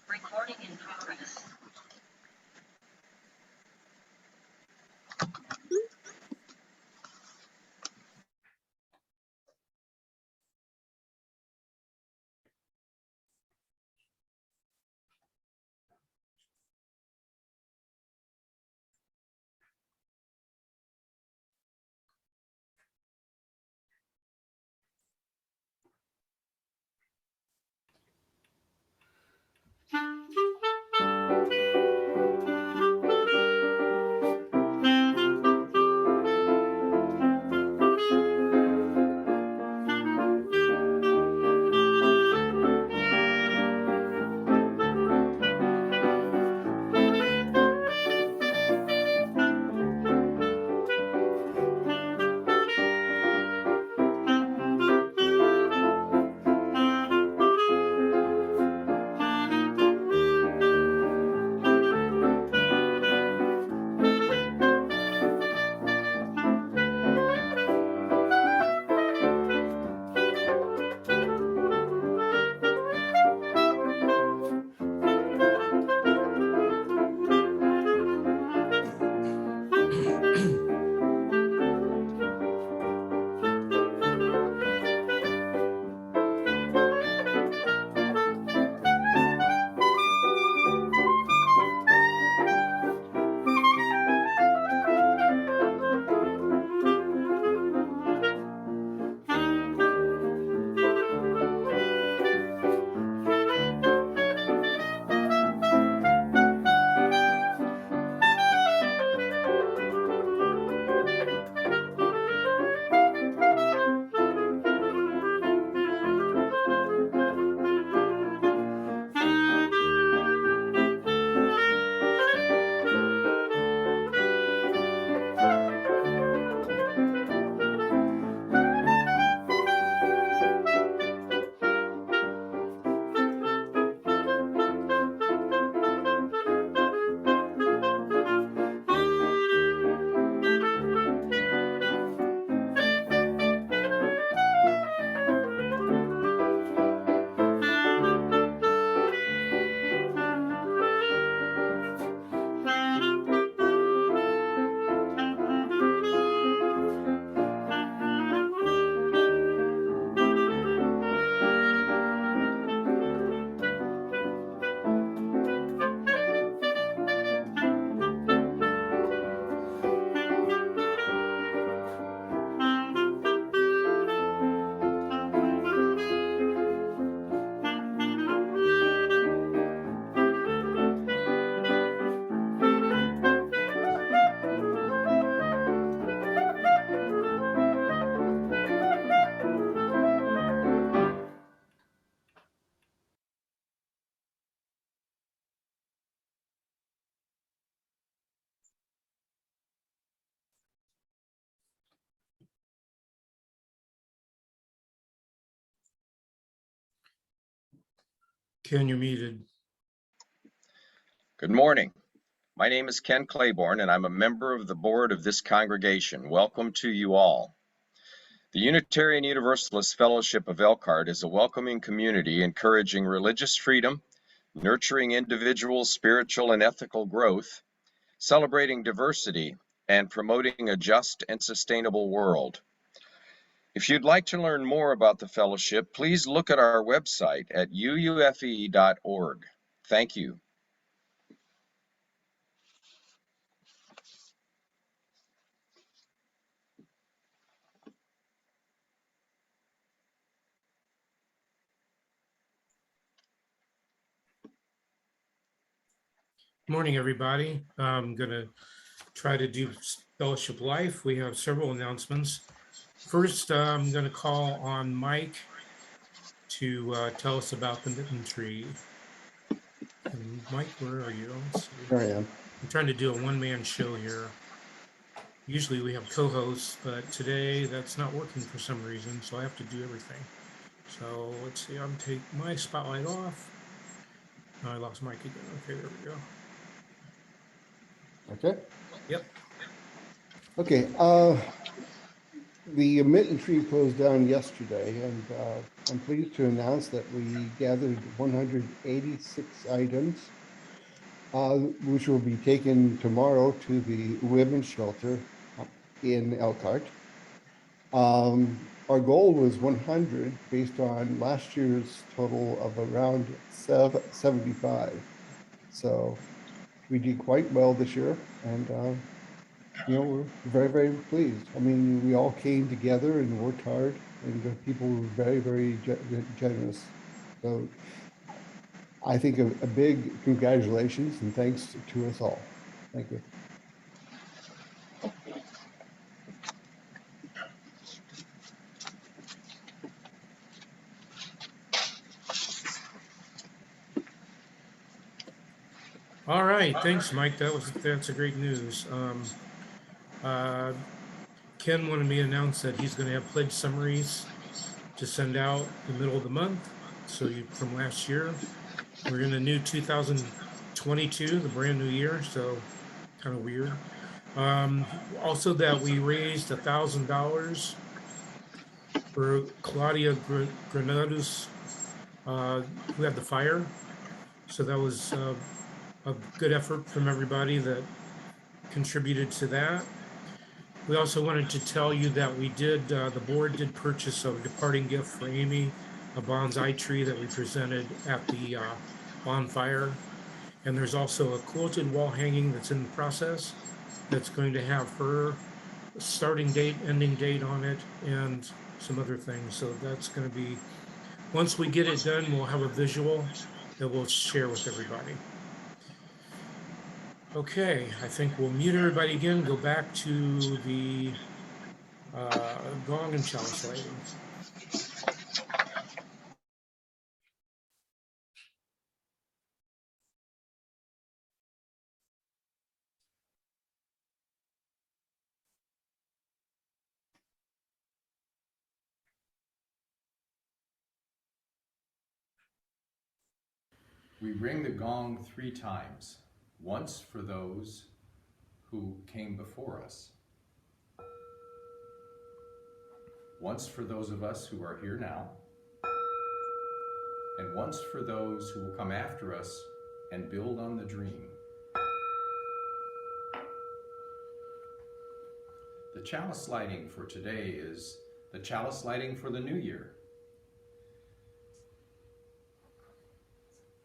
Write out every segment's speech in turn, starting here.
Recording in progress. Ken, you're muted. Good morning. My name is Ken Claiborne, and I'm a member of the board of this congregation. Welcome to you all. The Unitarian Universalist Fellowship of Elkhart is a welcoming community encouraging religious freedom, nurturing individual spiritual and ethical growth, celebrating diversity, and promoting a just and sustainable world. If you'd like to learn more about the fellowship, please look at our website at uufe.org. Thank you. Morning, everybody. I'm going to try to do Fellowship Life. We have several announcements. First, I'm going to call on Mike to tell us about the mitten tree. And Mike, where are you? Let's see. Here I am. I'm trying to do a one-man show here. Usually we have co-hosts, but today that's not working for some reason, so I have to do everything. So let's see, I'm take my spotlight off. Oh, I lost Mike again. Okay, there we go. Okay. Yep. Okay. The mitten tree closed down yesterday, and I'm pleased to announce that we gathered 186 items, which will be taken tomorrow to the women's shelter in Elkhart. Our goal was 100 based on last year's total of around 75. So we did quite well this year, and we're very, very pleased. I mean, we all came together and worked hard, and the people were very, very generous. So I think a big congratulations and thanks to us all. Thank you. All right, thanks, Mike. That's a great news. Uh, Ken wanted me to announce that he's going to have pledge summaries to send out the middle of the month. So from last year, we're in the new 2022, the brand new year. So kind of weird. Also, that we raised $1,000 for Claudia Granados, who had the fire. So that was a good effort from everybody that contributed to that. We also wanted to tell you that the board did purchase a departing gift for Amy, a bonsai tree that we presented at the bonfire. And there's also a quilted wall hanging that's in the process that's going to have her starting date, ending date on it, and some other things. So that's going to be, once we get it done, we'll have a visual that we'll share with everybody. Okay, I think we'll mute everybody again, go back to the gong and chalice lighting. We ring the gong 3 times, once for those who came before us, once for those of us who are here now, and once for those who will come after us and build on the dream. The chalice lighting for today is the chalice lighting for the new year.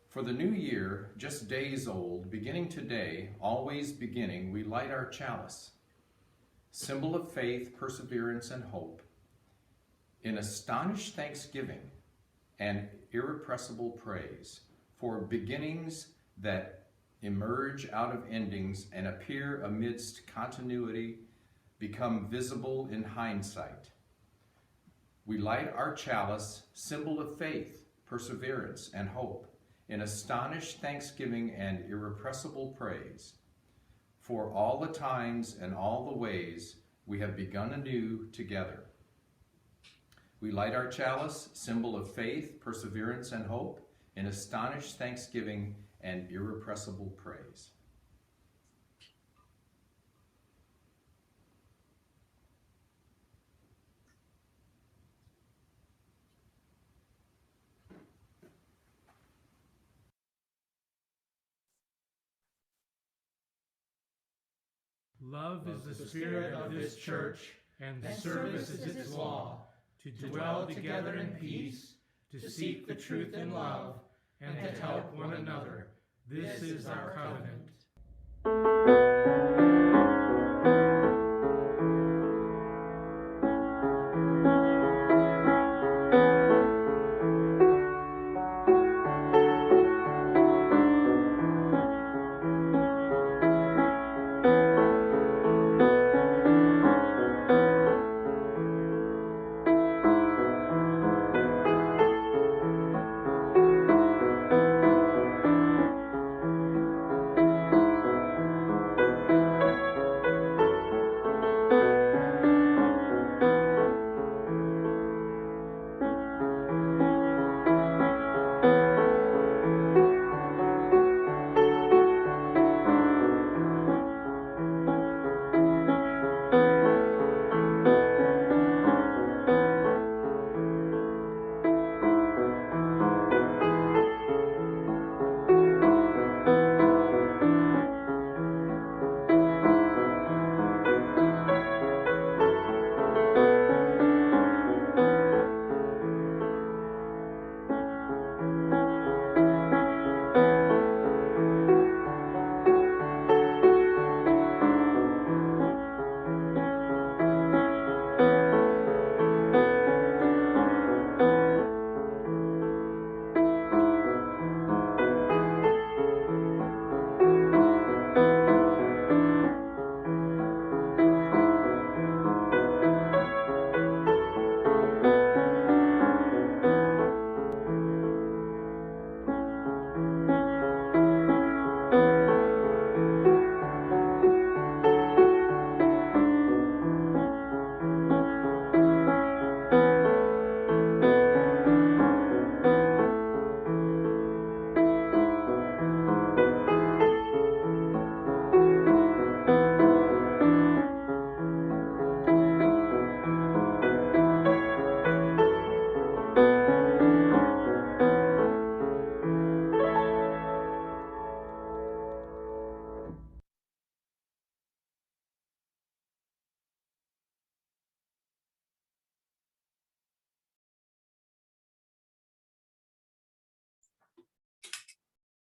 For the new year, just days old, beginning today, always beginning, we light our chalice, symbol of faith, perseverance, and hope, in astonished thanksgiving and irrepressible praise for beginnings that emerge out of endings and appear amidst continuity, become visible in hindsight. We light our chalice, symbol of faith, perseverance, and hope, in astonished thanksgiving and irrepressible praise for all the times and all the ways we have begun anew together. We light our chalice, symbol of faith, perseverance, and hope, in astonished thanksgiving and irrepressible praise. Love is the spirit of this church, and service is its law, to dwell together in peace, to seek the truth in love, and to help one another. This is our covenant.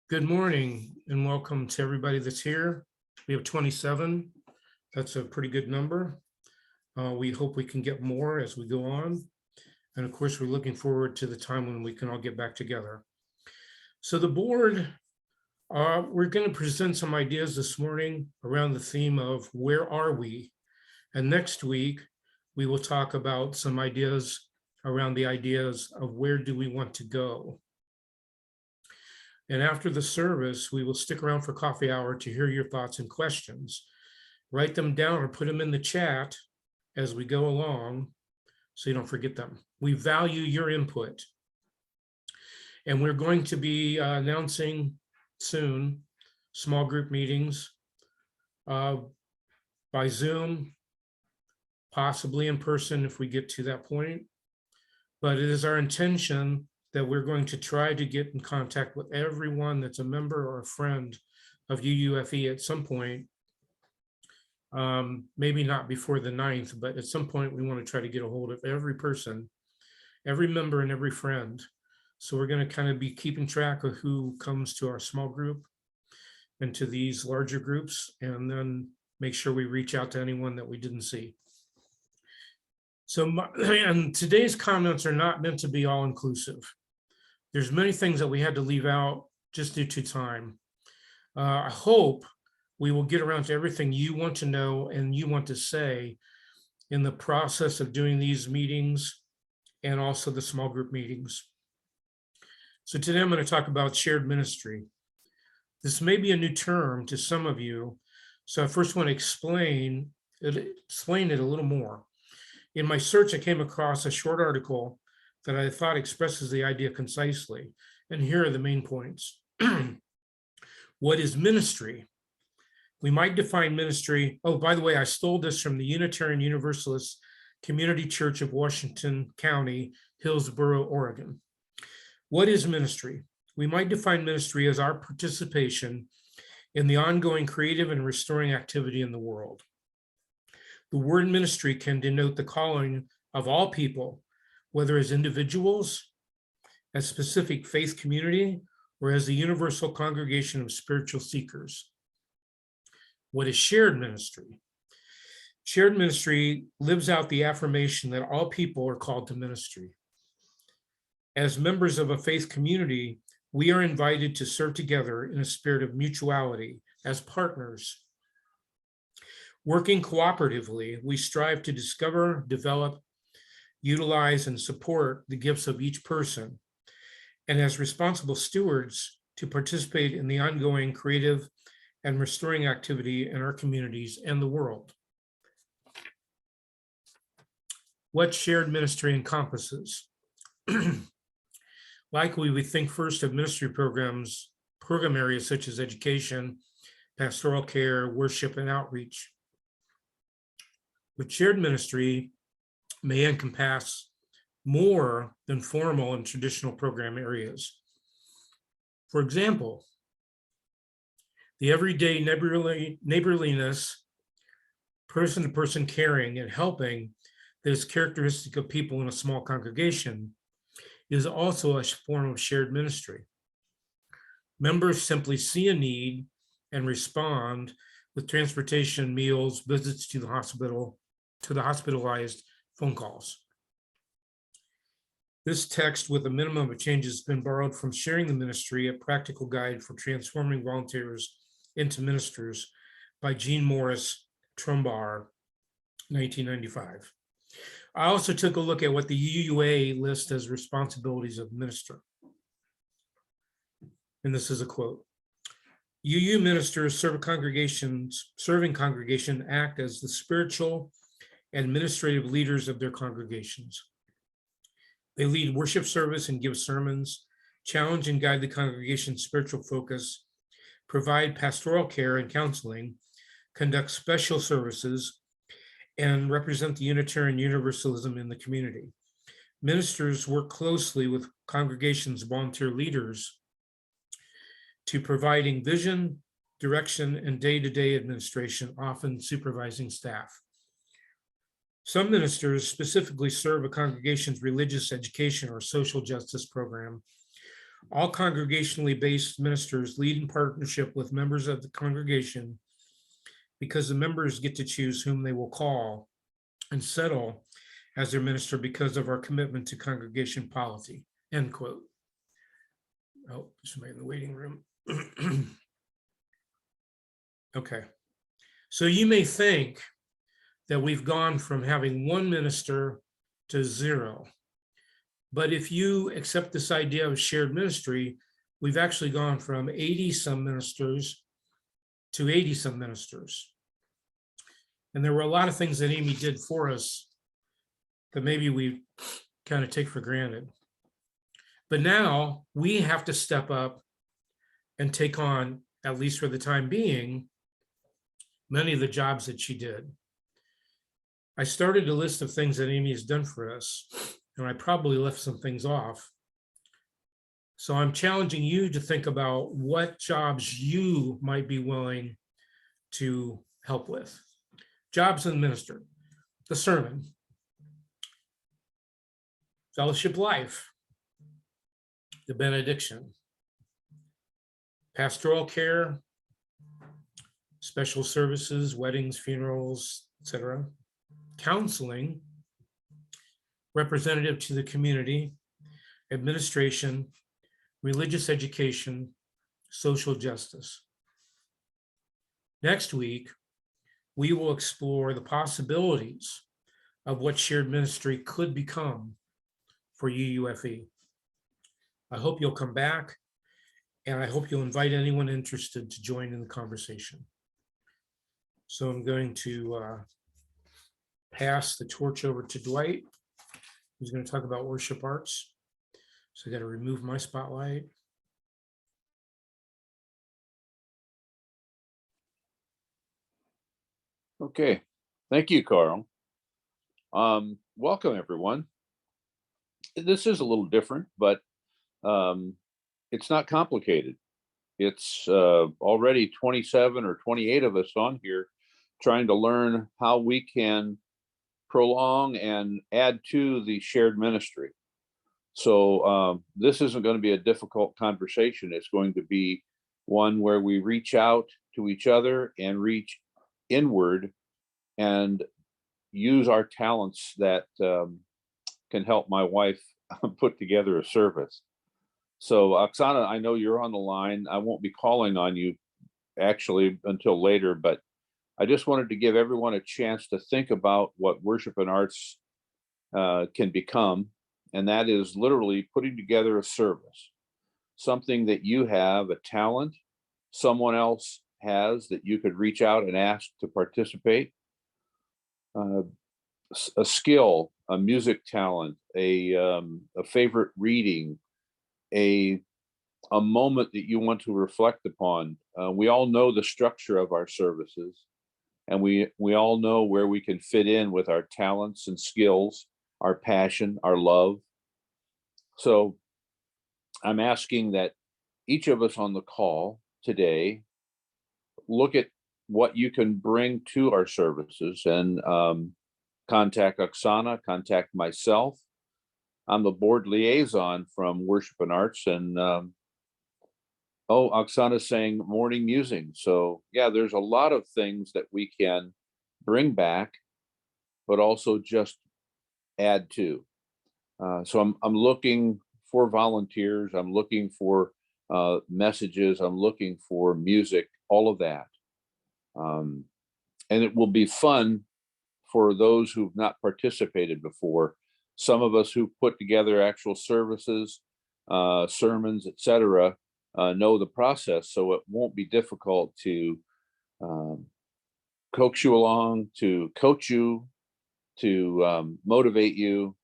Good morning and welcome to everybody that's here. We have 27. That's a pretty good number. We hope we can get more as we go on. And of course, we're looking forward to the time when we can all get back together. So the board, we're going to present some ideas this morning around the theme of where are we? And next week, we will talk about some ideas around the ideas of where do we want to go? And after the service, we will stick around for coffee hour to hear your thoughts and questions. Write them down or put them in the chat as we go along so you don't forget them. We value your input. And we're going to be announcing soon small group meetings by Zoom, possibly in person if we get to that point. But it is our intention that we're going to try to get in contact with everyone that's a member or a friend of UUFE at some point. Maybe not before the 9th, but at some point we want to try to get a hold of every person, every member and every friend. So we're going to kind of be keeping track of who comes to our small group and to these larger groups, and then make sure we reach out to anyone that we didn't see. So and today's comments are not meant to be all inclusive. There's many things that we had to leave out just due to time. I hope we will get around to everything you want to know and you want to say in the process of doing these meetings and also the small group meetings. So today I'm going to talk about shared ministry. This may be a new term to some of you, so I first want to explain it a little more. In my search, I came across a short article that I thought expresses the idea concisely, and here are the main points. What is ministry? We might define ministry. Oh, by the way, I stole this from the Unitarian Universalist Community Church of Washington County, Hillsboro, Oregon. What is ministry? We might define ministry as our participation in the ongoing creative and restoring activity in the world. The word ministry can denote the calling of all people, whether as individuals, as specific faith community, or as the universal congregation of spiritual seekers. What is shared ministry? Shared ministry lives out the affirmation that all people are called to ministry. As members of a faith community, we are invited to serve together in a spirit of mutuality as partners. Working cooperatively, we strive to discover, develop, utilize, and support the gifts of each person, and as responsible stewards to participate in the ongoing creative and restoring activity in our communities and the world. What shared ministry encompasses? Likely, we think first of ministry program areas such as education, pastoral care, worship, and outreach. But shared ministry may encompass more than formal and traditional program areas. For example, the everyday neighborliness, person-to-person caring and helping that is characteristic of people in a small congregation is also a form of shared ministry. Members simply see a need and respond with transportation, meals, visits to the hospital, to the hospitalized, phone calls. This text with a minimum of changes has been borrowed from Sharing the Ministry, a practical guide for transforming volunteers into ministers by Jean Morris Trumbar, 1995. I also took a look at what the UUA lists as responsibilities of minister. And this is a quote. UU ministers serving congregation act as the spiritual and administrative leaders of their congregations. They lead worship service and give sermons, challenge and guide the congregation's spiritual focus, provide pastoral care and counseling, conduct special services, and represent the Unitarian Universalism in the community. Ministers work closely with congregation's volunteer leaders to providing vision, direction, and day-to-day administration, often supervising staff. Some ministers specifically serve a congregation's religious education or social justice program, All congregationally based ministers lead in partnership with members of the congregation because the members get to choose whom they will call and settle as their minister because of our commitment to congregation polity, end quote. Oh, somebody in the waiting room. Okay. So you may think that we've gone from having one minister to zero. But if you accept this idea of shared ministry, we've actually gone from 80 some ministers to 80 some ministers. And there were a lot of things that Amy did for us that maybe we kind of take for granted. But now we have to step up and take on, at least for the time being, many of the jobs that she did. I started a list of things that Amy has done for us, and I probably left some things off. So I'm challenging you to think about what jobs you might be willing to help with. Jobs in the minister, the sermon, fellowship life, the benediction, pastoral care, special services, weddings, funerals, etc., counseling, representative to the community, administration, religious education, social justice. Next week, we will explore the possibilities of what shared ministry could become for UUFE. I hope you'll come back, and I hope you'll invite anyone interested to join in the conversation. So I'm going to pass the torch over to Dwight, who's going to talk about worship arts. So I got to remove my spotlight. Okay, thank you, Carl. Welcome, everyone. This is a little different, but it's not complicated. It's already 27 or 28 of us on here trying to learn how we can prolong and add to the shared ministry. So this isn't going to be a difficult conversation. It's going to be one where we reach out to each other and reach inward and use our talents that can help my wife put together a service. So Oksana, I know you're on the line. I won't be calling on you actually until later, but I just wanted to give everyone a chance to think about what worship and arts can become. And that is literally putting together a service, something that you have, a talent someone else has that you could reach out and ask to participate, a skill, a music talent, a favorite reading, a moment that you want to reflect upon. We all know the structure of our services, and we all know where we can fit in with our talents and skills, our passion, our love. So I'm asking that each of us on the call today look at what you can bring to our services and contact Oksana, contact myself. I'm the board liaison from Worship and Arts, and Oksana's saying morning musing. So yeah, there's a lot of things that we can bring back, but also just add to. So I'm looking for volunteers. I'm looking for messages. I'm looking for music, all of that. And it will be fun for those who've not participated before. Some of us who put together actual services, sermons, etc., know the process, so it won't be difficult to coax you along, to coach you, to motivate you.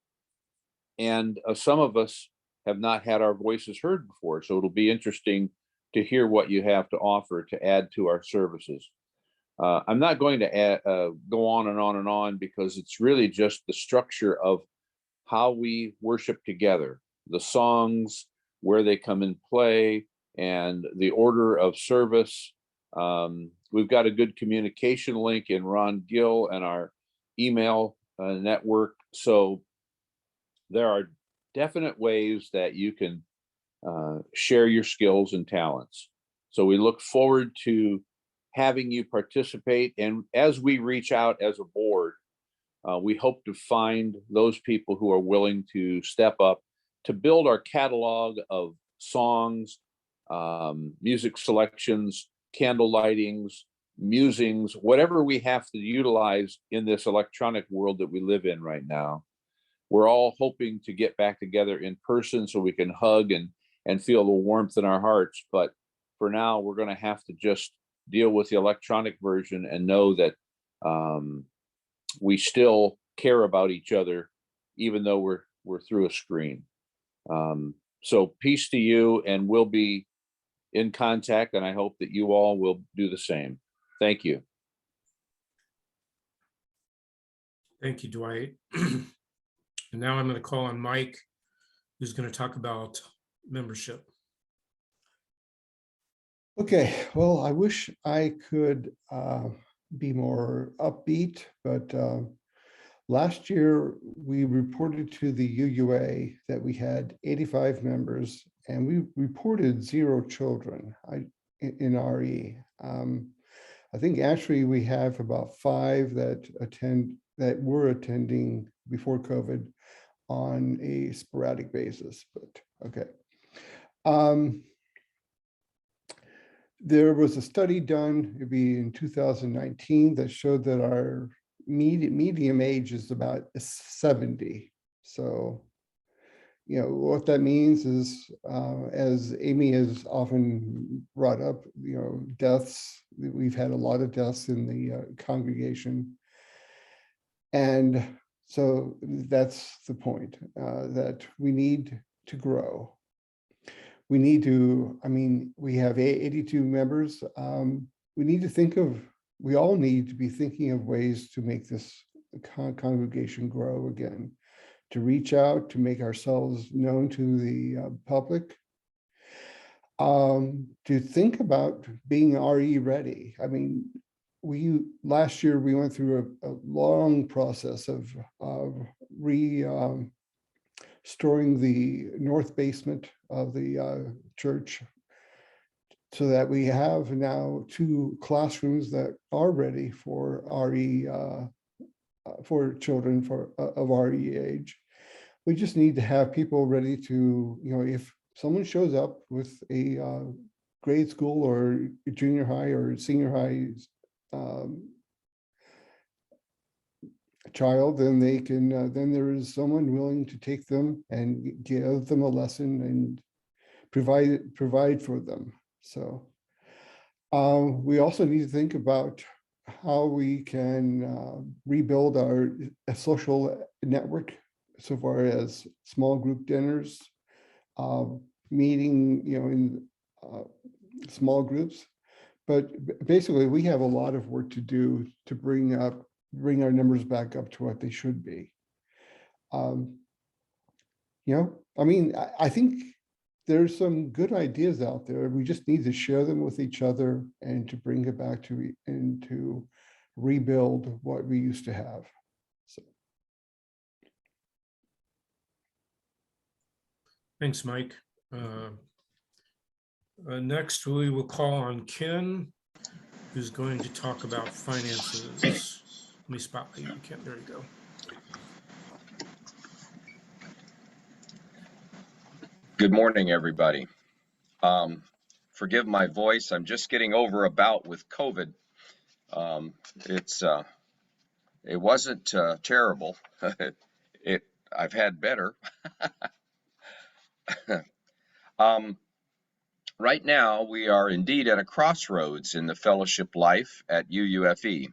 And some of us have not had our voices heard before, so it'll be interesting to hear what you have to offer to add to our services. I'm not going to go on and on and on, because it's really just the structure of how we worship together, the songs, where they come in play, and the order of service. We've got a good communication link in Ron Gill and our email network. So there are definite ways that you can share your skills and talents. So we look forward to having you participate. And as we reach out as a board, we hope to find those people who are willing to step up to build our catalog of songs, music selections, candle lightings, musings, whatever we have to utilize in this electronic world that we live in right now. We're all hoping to get back together in person so we can hug and feel the warmth in our hearts. But for now, we're going to have to just deal with the electronic version and know that we still care about each other, even though we're through a screen. So peace to you, and we'll be in contact, and I hope that you all will do the same. Thank you. Thank you, Dwight. And now I'm going to call on Mike, who's going to talk about membership. Okay, well, I wish I could be more upbeat, but last year we reported to the UUA that we had 85 members, and we reported 0 children in RE. I think actually we have about 5 that were attending before COVID on a sporadic basis, but okay. There was a study done, it'd be in 2019, that showed that our medium age is about 70. So, you know, what that means is, as Amy has often brought up, you know, deaths. We've had a lot of deaths in the congregation. And so that's the point, that we need to grow. We need to, I mean, we have 82 members. We all need to be thinking of ways to make this congregation grow again, to reach out, to make ourselves known to the public, to think about being RE ready. I mean, last year we went through a long process of restoring the north basement of the church, so that we have now 2 classrooms that are ready for RE, for children of RE age. We just need to have people ready to, you know, if someone shows up with a grade school or junior high or senior high child, then they can, then there is someone willing to take them and give them a lesson and provide for them. So we also need to think about how we can rebuild our social network, so far as small group dinners, meeting, you know, in small groups. But basically, we have a lot of work to do to bring our numbers back up to what they should be. You know, I mean, I think there's some good ideas out there. We just need to share them with each other and to bring it back to and to rebuild what we used to have. So. Thanks, Mike. Next, we will call on Ken, who's going to talk about finances. Let me spotlight you, Ken. There you go. Good morning, everybody. Forgive my voice. I'm just getting over a bout with COVID. It wasn't terrible. I've had better. Right now, we are indeed at a crossroads in the fellowship life at UUFE.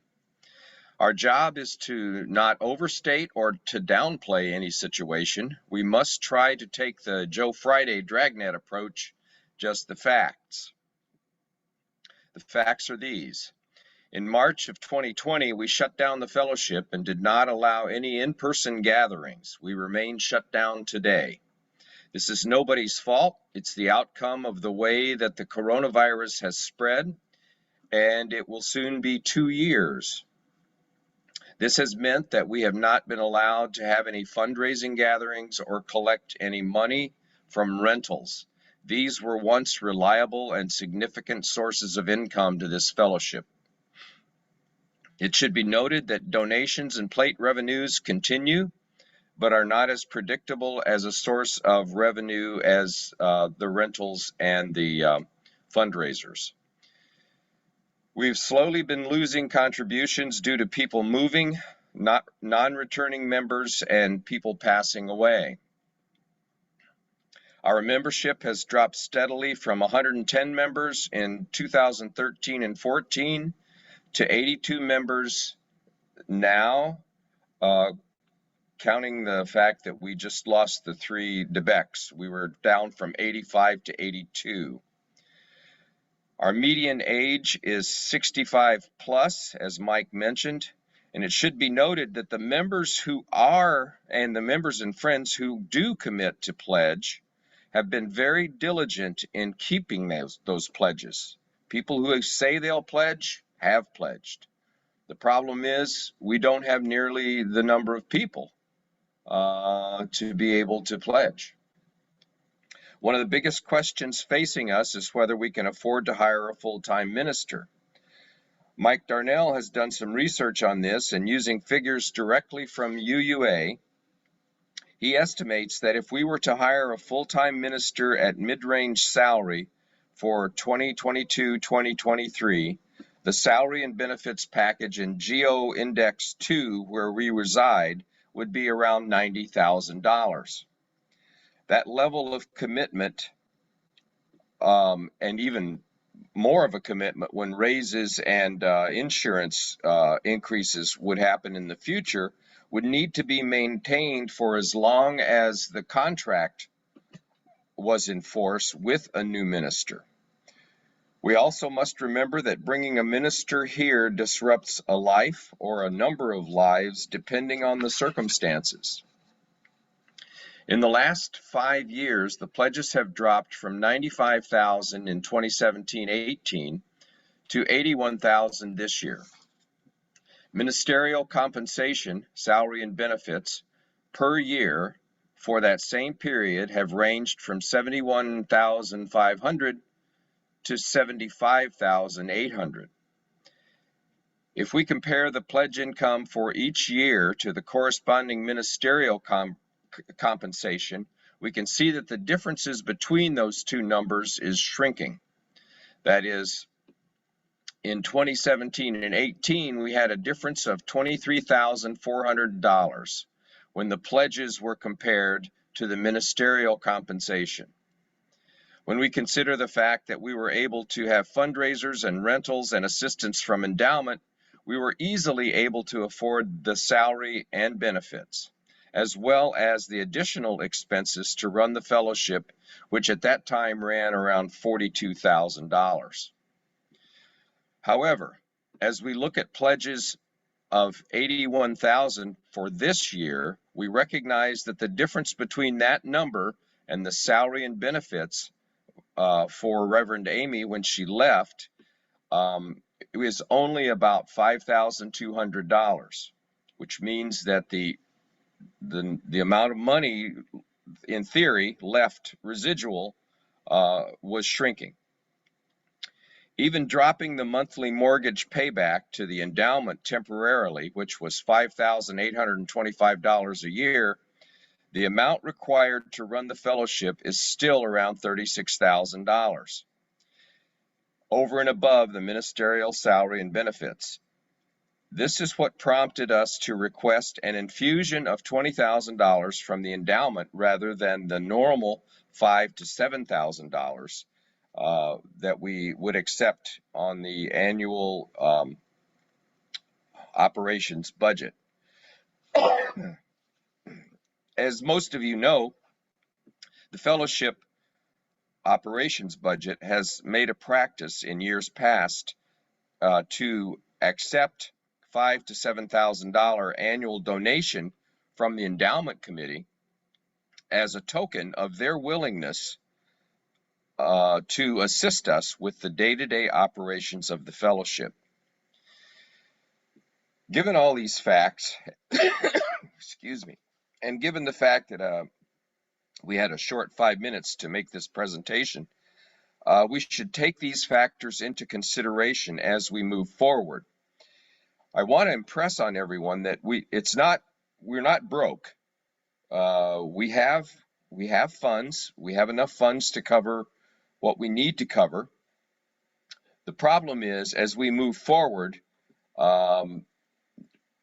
Our job is to not overstate or to downplay any situation. We must try to take the Joe Friday dragnet approach, just the facts. The facts are these. In March of 2020, we shut down the fellowship and did not allow any in-person gatherings. We remain shut down today. This is nobody's fault. It's the outcome of the way that the coronavirus has spread, and it will soon be 2 years. This has meant that we have not been allowed to have any fundraising gatherings or collect any money from rentals. These were once reliable and significant sources of income to this fellowship. It should be noted that donations and plate revenues continue, but are not as predictable as a source of revenue as the rentals and the fundraisers. We've slowly been losing contributions due to people moving, non-returning members, and people passing away. Our membership has dropped steadily from 110 members in 2013 and 14 to 82 members now, counting the fact that we just lost the 3 Debecs. We were down from 85 to 82. Our median age is 65 plus, as Mike mentioned, and it should be noted that the members who are, and the members and friends who do commit to pledge, have been very diligent in keeping those pledges. People who say they'll pledge have pledged. The problem is we don't have nearly the number of people to be able to pledge. One of the biggest questions facing us is whether we can afford to hire a full-time minister. Mike Darnell has done some research on this, and using figures directly from UUA, he estimates that if we were to hire a full-time minister at mid-range salary for 2022-2023, the salary and benefits package in Geo Index 2, where we reside, would be around $90,000. That level of commitment, and even more of a commitment when raises and insurance increases would happen in the future, would need to be maintained for as long as the contract was in force with a new minister. We also must remember that bringing a minister here disrupts a life or a number of lives depending on the circumstances. In the last 5 years, the pledges have dropped from 95,000 in 2017-18 to 81,000 this year. Ministerial compensation, salary and benefits per year for that same period have ranged from 71,500 to 75,800. If we compare the pledge income for each year to the corresponding ministerial compensation, we can see that the differences between those two numbers is shrinking. That is, in 2017 and 18, we had a difference of $23,400 when the pledges were compared to the ministerial compensation. When we consider the fact that we were able to have fundraisers and rentals and assistance from endowment, we were easily able to afford the salary and benefits, as well as the additional expenses to run the fellowship, which at that time ran around $42,000. However, as we look at pledges of 81,000 for this year, we recognize that the difference between that number and the salary and benefits for Reverend Amy when she left, it was only about $5,200, which means that the amount of money, in theory, left residual was shrinking. Even dropping the monthly mortgage payback to the endowment temporarily, which was $5,825 a year, the amount required to run the fellowship is still around $36,000, over and above the ministerial salary and benefits. This is what prompted us to request an infusion of $20,000 from the endowment rather than the normal $5,000 to $7,000 that we would accept on the annual operations budget. As most of you know, the fellowship operations budget has made a practice in years past to accept $5,000 to $7,000 annual donation from the endowment committee as a token of their willingness to assist us with the day-to-day operations of the fellowship. Given all these facts, excuse me, and given the fact that we had a short 5 minutes to make this presentation. We should take these factors into consideration as we move forward. I want to impress on everyone that we're not broke. We have funds. We have enough funds to cover what we need to cover. The problem is, as we move forward,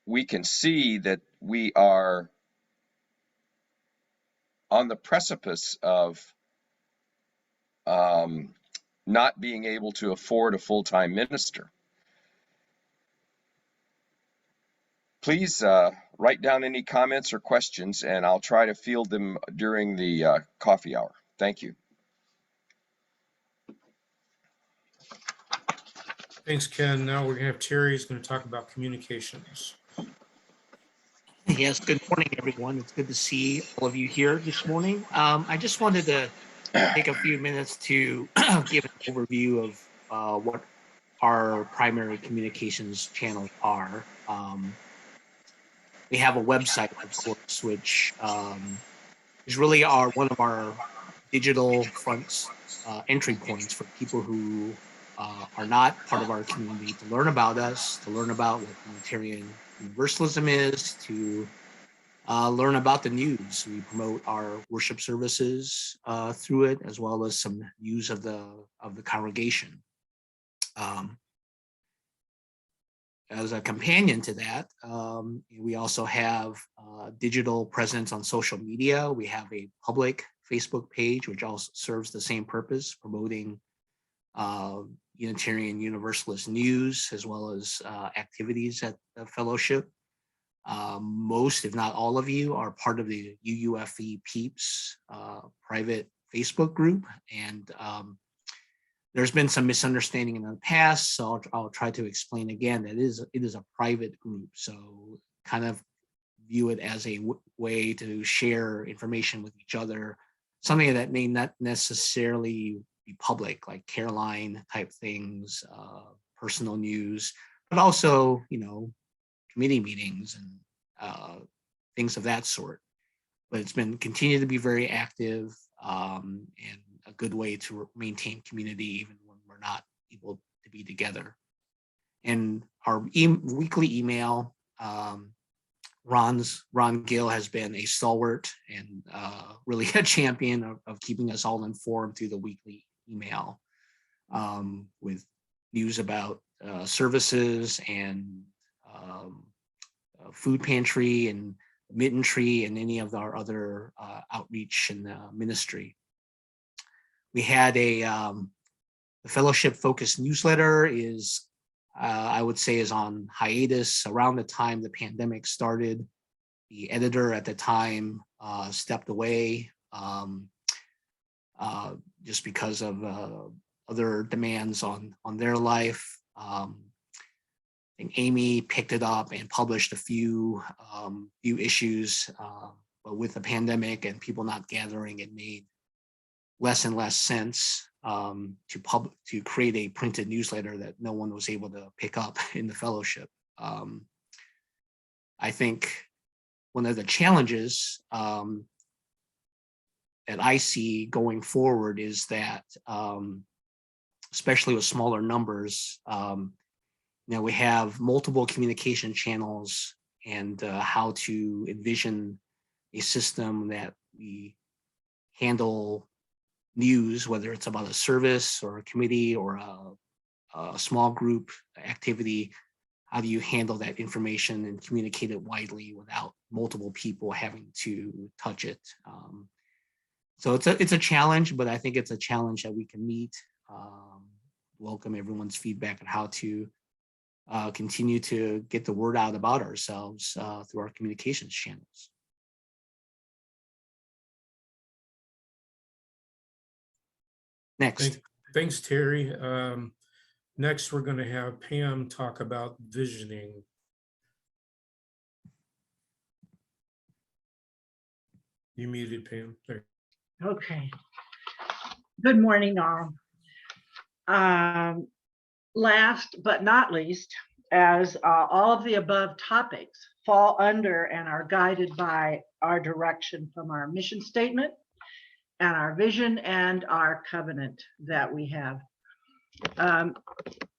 we can see that we are on the precipice of not being able to afford a full-time minister. Please write down any comments or questions, and I'll try to field them during the coffee hour. Thank you. Thanks, Ken. Now we're gonna have Terry who's gonna talk about communications. Yes, good morning, everyone. It's good to see all of you here this morning. I just wanted to take a few minutes to give an overview of what our primary communications channels are. We have a website, of course, which is really one of our digital fronts, entry points for people who are not part of our community to learn about us, to learn about what Unitarian Universalism is, to learn about the news. We promote our worship services through it, as well as some news of the congregation. As a companion to that, we also have digital presence on social media. We have a public Facebook page, which also serves the same purpose, promoting Unitarian Universalist news, as well as activities at the fellowship. Most, if not all of you, are part of the UUFE Peeps private Facebook group. And there's been some misunderstanding in the past, so I'll try to explain again that it is a private group. So kind of view it as a way to share information with each other, something that may not necessarily be public, like Caroline type things, personal news, but also, committee meetings and things of that sort. But it's been continued to be very active and a good way to maintain community even when we're not able to be together. And our weekly email, Ron Gill has been a stalwart and really a champion of keeping us all informed through the weekly email with news about services and food pantry and mitten tree and any of our other outreach and ministry. We had the fellowship focused newsletter is, I would say, is on hiatus around the time the pandemic started. The editor at the time stepped away just because of other demands on their life. I think Amy picked it up and published a few issues, but with the pandemic and people not gathering, it made less and less sense to create a printed newsletter that no one was able to pick up in the fellowship. I think one of the challenges that I see going forward is that, especially with smaller numbers, we have multiple communication channels, and how to envision a system that we handle news, whether it's about a service or a committee or a small group activity. How do you handle that information and communicate it widely without multiple people having to touch it? So it's a challenge, but I think it's a challenge that we can meet. Welcome everyone's feedback on how to continue to get the word out about ourselves through our communications channels. Next. Thanks, Terry. Next, we're going to have Pam talk about visioning. You muted, Pam. There. Okay. Good morning, all. Last but not least, as all of the above topics fall under and are guided by our direction from our mission statement, and our vision and our covenant that we have.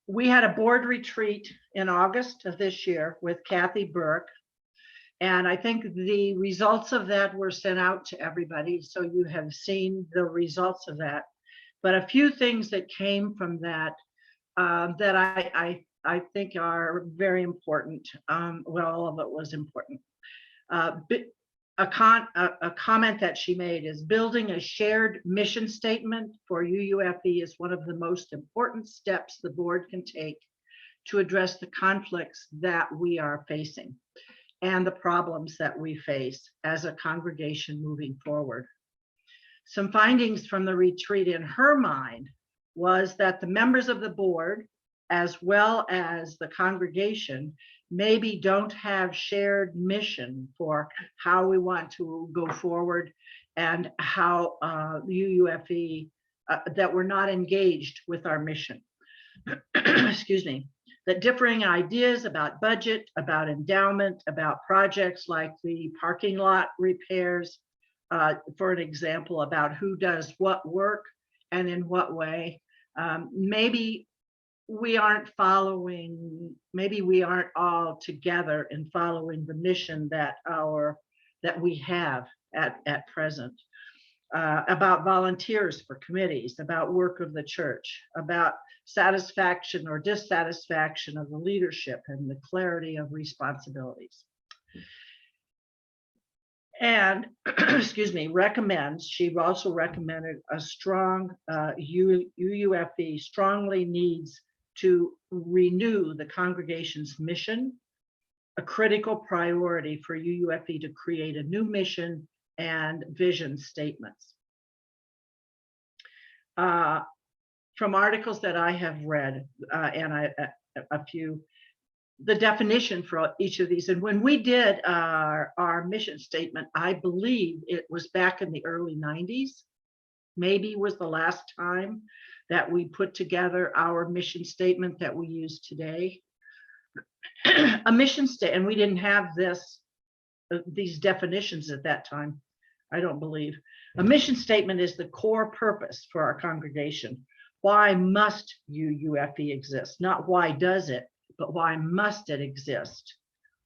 We had a board retreat in August of this year with Kathy Burke. And I think the results of that were sent out to everybody. So you have seen the results of that. But a few things that came from that that I think are very important. Well, all of it was important. A comment that she made is building a shared mission statement for UUFE is one of the most important steps the board can take to address the conflicts that we are facing and the problems that we face as a congregation moving forward. Some findings from the retreat in her mind was that the members of the board, as well as the congregation, maybe don't have shared mission for how we want to go forward and how UUFE, that we're not engaged with our mission. Excuse me. That differing ideas about budget, about endowment, about projects like the parking lot repairs, for an example, about who does what work and in what way, maybe we aren't following, maybe we aren't all together in following the mission that we have at present. About volunteers for committees, about work of the church, about satisfaction or dissatisfaction of the leadership and the clarity of responsibilities. And, excuse me, recommends, she also recommended a strong UUFE strongly needs to renew the congregation's mission, a critical priority for UUFE to create a new mission and vision statements. From articles that I have read, and a few, the definition for each of these, and when we did our mission statement, I believe it was back in the early 90s, maybe was the last time that we put together our mission statement that we use today. A mission statement, and we didn't have these definitions at that time, I don't believe. A mission statement is the core purpose for our congregation. Why must UUFE exist? Not why does it, but why must it exist?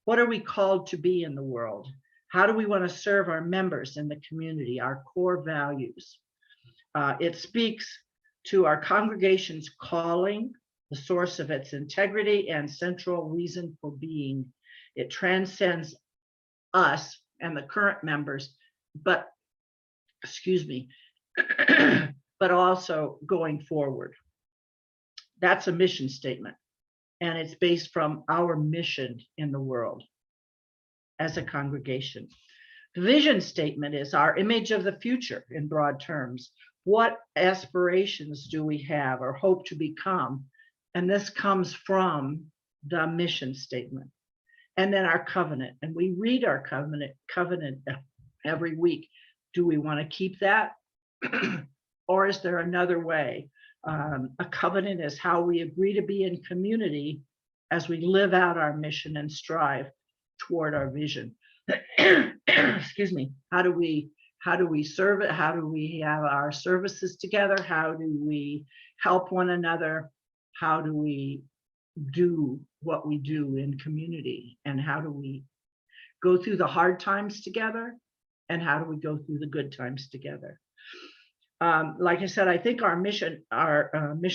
What are we called to be in the world? How do we want to serve our members in the community, our core values? It speaks to our congregation's calling, the source of its integrity and central reason for being. It transcends us and the current members, but, excuse me, but also going forward. That's a mission statement, and it's based from our mission in the world as a congregation. The vision statement is our image of the future in broad terms. What aspirations do we have or hope to become? And this comes from the mission statement. And then our covenant, and we read our covenant every week. Do we want to keep that? Or is there another way? A covenant is how we agree to be in community as we live out our mission and strive toward our vision. Excuse me. How do we serve it? How do we have our services together? How do we help one another? How do we do what we do in community? And how do we go through the hard times together? And how do we go through the good times together? Like I said, I think our mission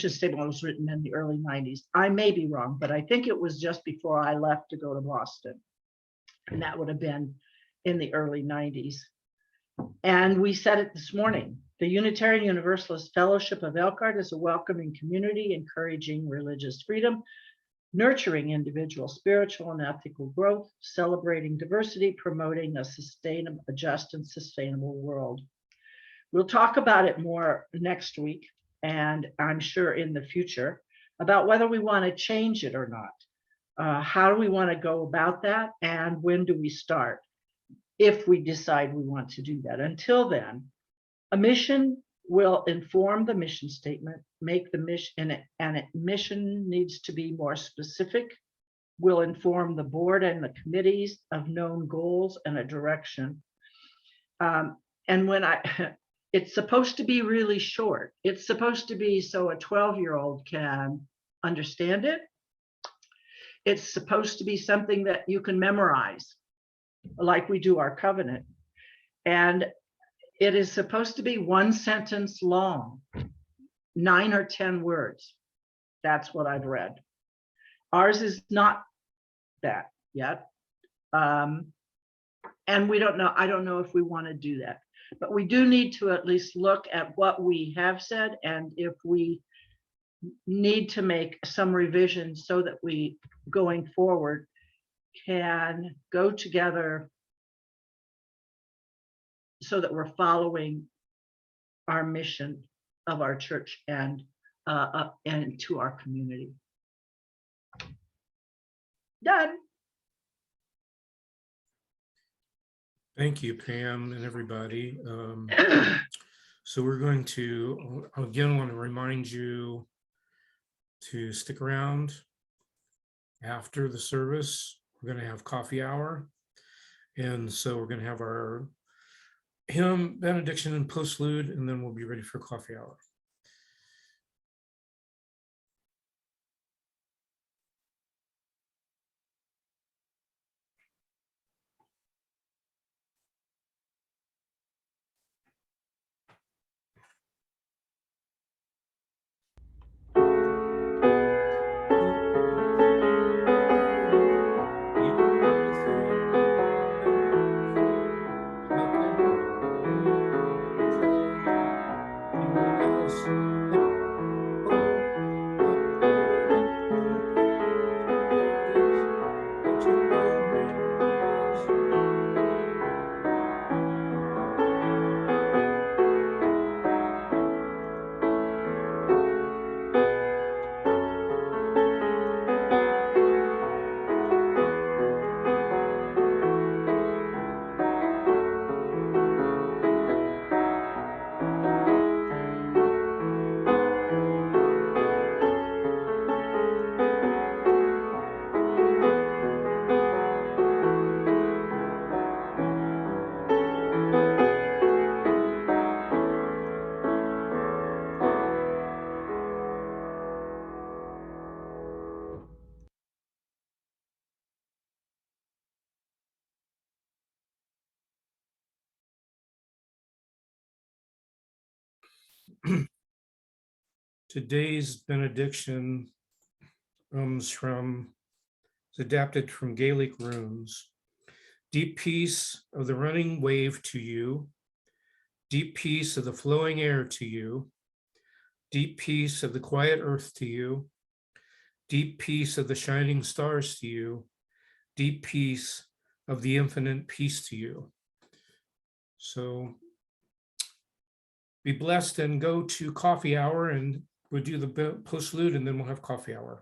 statement was written in the early 90s. I may be wrong, but I think it was just before I left to go to Boston. And that would have been in the early 90s. And we said it this morning. The Unitarian Universalist Fellowship of Elkhart is a welcoming community, encouraging religious freedom, nurturing individual spiritual and ethical growth, celebrating diversity, promoting a sustainable, a just and sustainable world. We'll talk about it more next week, and I'm sure in the future, about whether we want to change it or not. How do we want to go about that, and when do we start, if we decide we want to do that. Until then, a mission will inform the mission statement, make the mission, and mission needs to be more specific, will inform the board and the committees of known goals and a direction. And when it's supposed to be really short. It's supposed to be so a 12-year-old can understand it. It's supposed to be something that you can memorize, like we do our covenant. And it is supposed to be one sentence long, 9 or 10 words. That's what I've read. Ours is not that yet. And we don't know, I don't know if we want to do that, but we do need to at least look at what we have said, and if we need to make some revisions so that we, going forward, can go together so that we're following our mission of our church and to our community. Done. Thank you, Pam, and everybody. So we're going to, again, want to remind you to stick around after the service. We're going to have coffee hour. And so we're going to have our hymn, benediction, and postlude, and then we'll be ready for coffee hour. Today's benediction comes from, it's adapted from Gaelic runes. Deep peace of the running wave to you, deep peace of the flowing air to you, deep peace of the quiet earth to you, deep peace of the shining stars to you, deep peace of the infinite peace to you. So be blessed and go to coffee hour, and we'll do the postlude and then we'll have coffee hour.